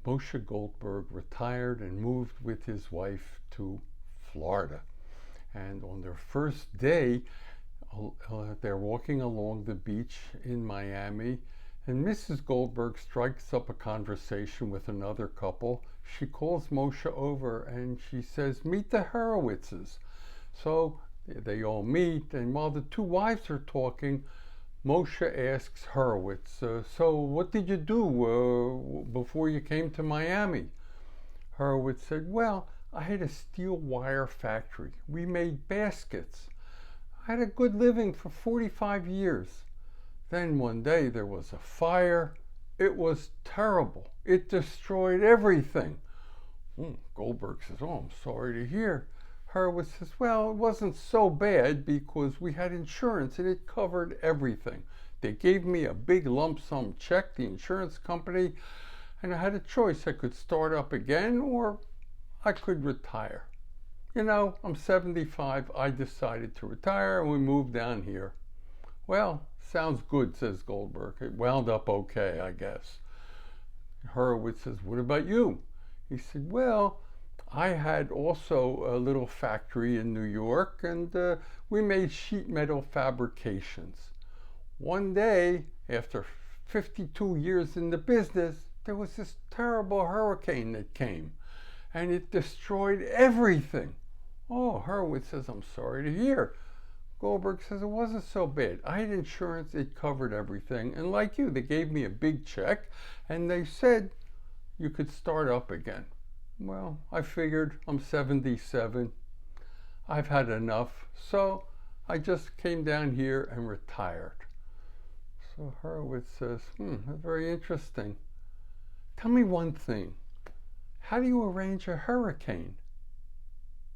Moshe Goldberg retired and moved with his wife to Florida. And on their first day, they're walking along the beach in Miami, and Mrs. Goldberg strikes up a conversation with another couple. She calls Moshe over and she says, "Meet the Horowitzes." So they all meet, and while the two wives are talking, Moshe asks Horowitz, "So what did you do before you came to Miami?" Horowitz said, "Well, I had a steel wire factory. We made baskets. I had a good living for 45 years. Then one day there was a fire. It was terrible. It destroyed everything." Goldberg says, "Oh, I'm sorry to hear." Horowitz says, "Well, it wasn't so bad because we had insurance and it covered everything. They gave me a big lump sum check, the insurance company, and I had a choice. I could start up again or I could retire. I'm 75. I decided to retire and we moved down here." "Well, sounds good," says Goldberg. "It wound up okay, I guess." Horowitz says, "What about you?" He said, "Well, I had also a little factory in New York, and we made sheet metal fabrications. One day, after 52 years in the business, there was this terrible hurricane that came, and it destroyed everything." Oh, Horowitz says, "I'm sorry to hear." Goldberg says, "It wasn't so bad. I had insurance, it covered everything. And like you, they gave me a big check and they said you could start up again. Well, I figured I'm 77. I've had enough. So I just came down here and retired." So Horowitz says, That's very interesting. Tell me one thing. How do you arrange a hurricane?"